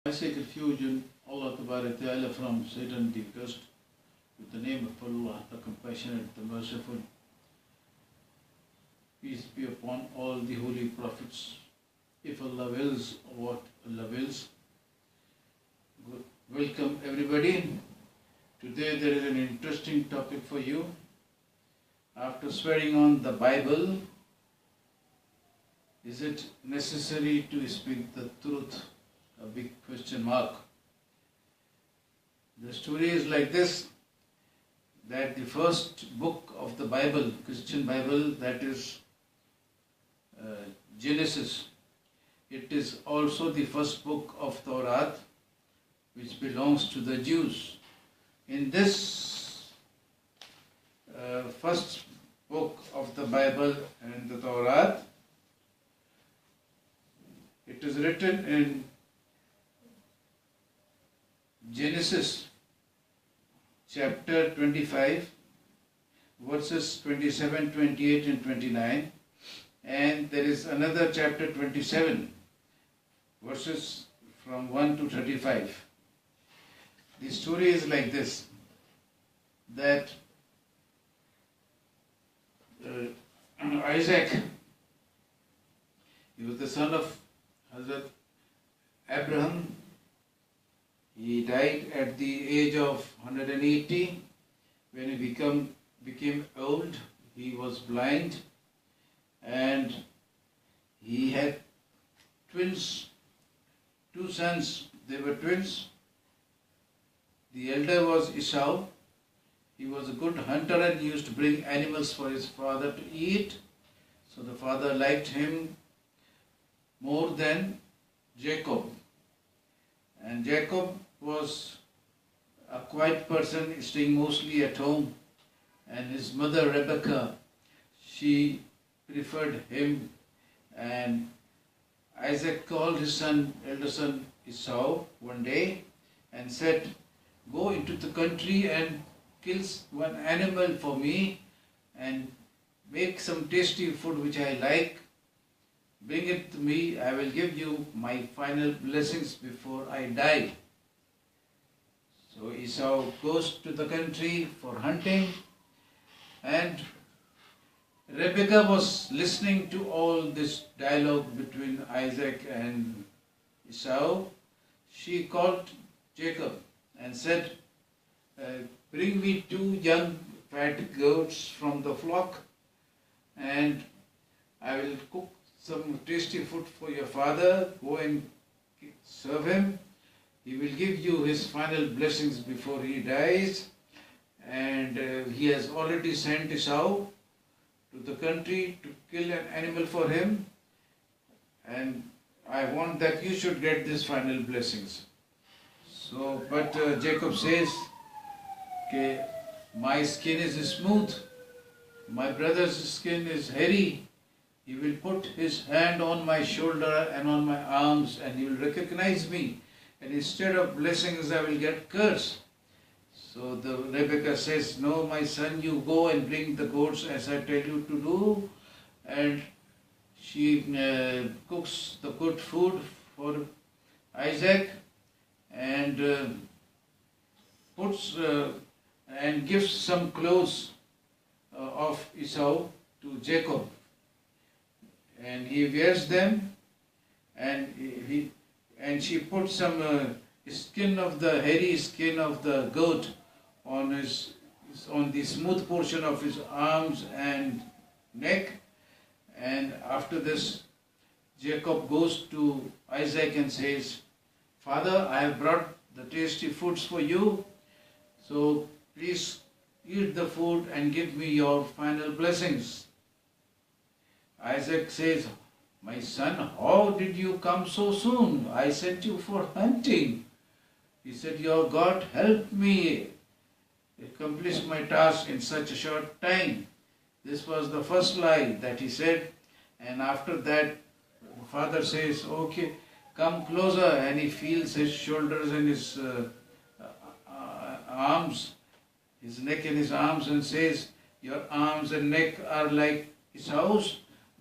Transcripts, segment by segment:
I seek refuge in Allah Ta'ala from Satan the cursed, with the name of Allah, the compassionate, the merciful. Peace be upon all the holy prophets. If Allah wills, what Allah wills. Welcome everybody. Today there is an interesting topic for you. After swearing on the Bible, is it necessary to speak the truth? A big question mark. The story is like this, that the first book of the Bible, Christian Bible, that is Genesis. It is also the first book of Torah, which belongs to the Jews. In this first book of the Bible and the Torah, it is written in Genesis chapter 25, verses 27, 28 and 29, and there is another chapter 27, verses from 1 to 35. The story is like this, that Isaac, he was the son of Hazrat Abraham. He died at the age of 180. When he became old, he was blind, and he had twins, two sons. They were twins. The elder was Esau. He was a good hunter and used to bring animals for his father to eat. So the father liked him more than Jacob. And Jacob was a quiet person, staying mostly at home. And his mother Rebecca, she preferred him. And Isaac called his elder son Esau one day and said, "Go into the country and kill one animal for me and make some tasty food which I like. Bring it to me. I will give you my final blessings before I die." So Esau goes to the country for hunting, and Rebecca was listening to all this dialogue between Isaac and Esau. She called Jacob and said, "Bring me 2 young fat goats from the flock, and I will cook some tasty food for your father. Go and serve him. He will give you his final blessings before he dies." And he has already sent Esau to the country to kill an animal for him. And I want that you should get these final blessings. So, but Jacob says, "Okay, my skin is smooth. My brother's skin is hairy. He will put his hand on my shoulder and on my arms, and he will recognize me. And instead of blessings, I will get curse." So the Rebecca says, "No, my son, you go and bring the goats as I tell you to do." And she cooks the good food for Isaac and and gives some clothes of Esau to Jacob. And he wears them, and she put some hairy skin of the goat on the smooth portion of his arms and neck. And after this, Jacob goes to Isaac and says, "Father, I have brought the tasty foods for you, so please eat the food and give me your final blessings." Isaac says, "My son, how did you come so soon? I sent you for hunting." He said, "Your God helped me accomplish my task in such a short time." This was the first lie that he said. And after that, the father says, "Okay, come closer." And he feels his shoulders and his arms, his neck and his arms, and says, "Your arms and neck are like Esau's,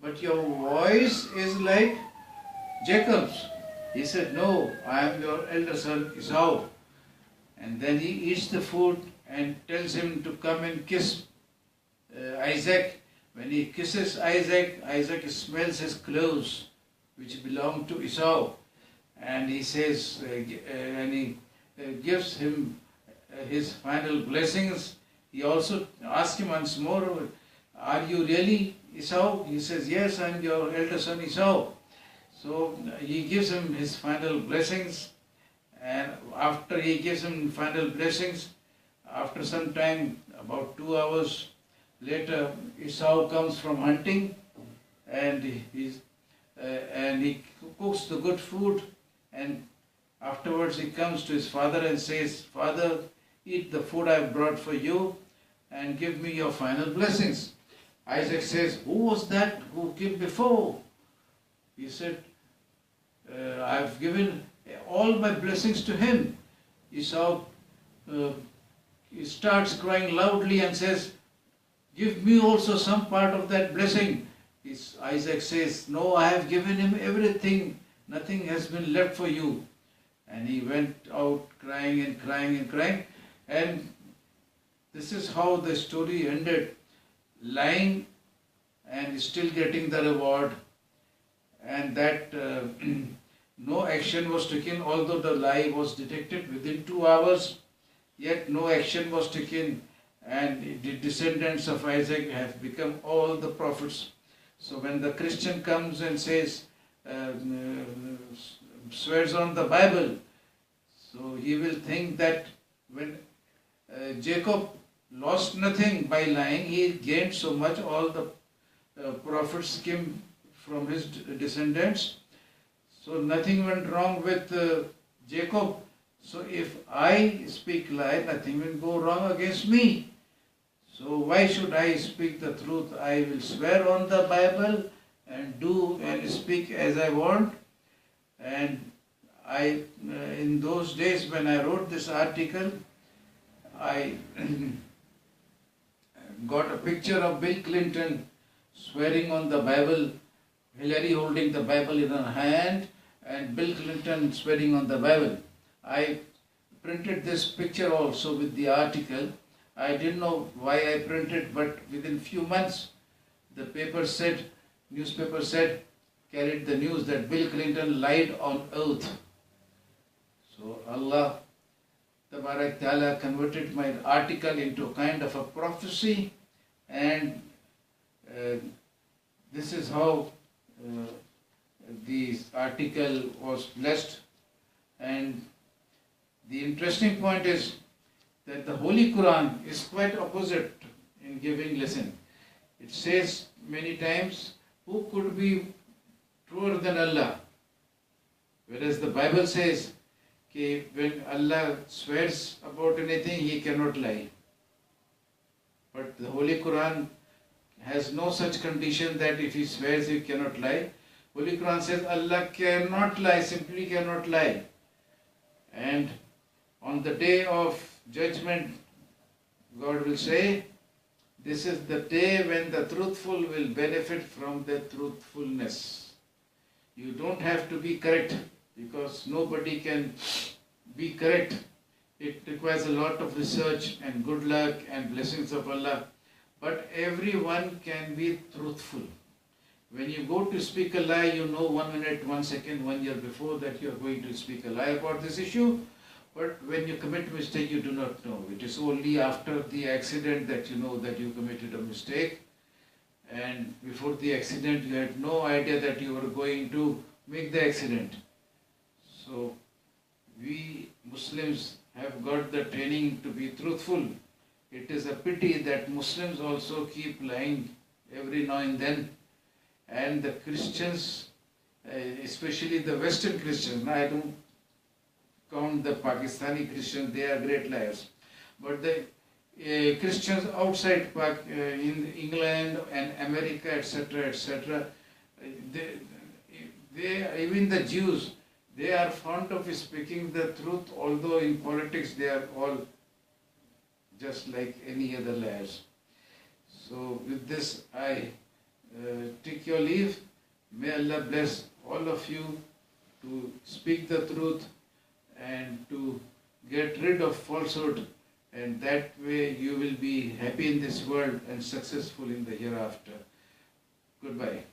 but your voice is like Jacob's." He said, no, I am your elder son Esau. And then he eats the food and tells him to come and kiss Isaac. When he kisses Isaac, Isaac smells his clothes, which belong to Esau. And he says, and he gives him his final blessings. He also asks him once more, are you really Esau? He says, yes, I am your elder son Esau. So he gives him his final blessings, and after he gives him final blessings, after some time, about 2 hours later, Esau comes from hunting, and he cooks the good food, and afterwards he comes to his father and says, Father, eat the food I have brought for you and give me your final blessings. Isaac says, who was that who came before? He said, I have given all my blessings to him. Esau he starts crying loudly and says, give me also some part of that blessing. Isaac says, no, I have given him everything. Nothing has been left for you. And he went out crying and crying and crying. And this is how the story ended. Lying and still getting the reward. And that no action was taken, although the lie was detected within 2 hours, yet no action was taken, and the descendants of Isaac have become all the prophets. So when the Christian comes and says, swears on the Bible, so he will think that when Jacob lost nothing by lying, he gained so much, all the prophets came from his descendants. So nothing went wrong with Jacob. So if I speak lie, nothing will go wrong against me. So why should I speak the truth? I will swear on the Bible and do and speak as I want. And I, in those days when I wrote this article, I got a picture of Bill Clinton swearing on the Bible, Hillary holding the Bible in her hand, and Bill Clinton swearing on the Bible. I printed this picture also with the article. I didn't know why I printed, but within few months, the paper said, newspaper said, carried the news that Bill Clinton lied on oath. So Allah Tabarak Ta'ala converted my article into a kind of a prophecy, and this is how the article was blessed. And the interesting point is that the Holy Quran is quite opposite in giving lesson. It says many times, who could be truer than Allah? Whereas the Bible says, okay, when Allah swears about anything, He cannot lie. But the Holy Quran has no such condition that if He swears, He cannot lie. Holy Quran says Allah cannot lie, simply cannot lie. And on the day of judgment, God will say, this is the day when the truthful will benefit from their truthfulness. You don't have to be correct, because nobody can be correct. It requires a lot of research and good luck and blessings of Allah. But everyone can be truthful. When you go to speak a lie, you know 1 minute, 1 second, 1 year before that you are going to speak a lie about this issue. But when you commit a mistake, you do not know. It is only after the accident that you know that you committed a mistake. And before the accident, you had no idea that you were going to make the accident. So we Muslims have got the training to be truthful. It is a pity that Muslims also keep lying every now and then. And the Christians, especially the Western Christians, I don't count the Pakistani Christians, they are great liars. But the Christians outside in England and America, etc., even the Jews, they are fond of speaking the truth, although in politics they are all just like any other liars. So with this I take your leave. May Allah bless all of you to to speak the truth and to get rid of falsehood, and that way you will be happy in this world and successful in the hereafter. Goodbye.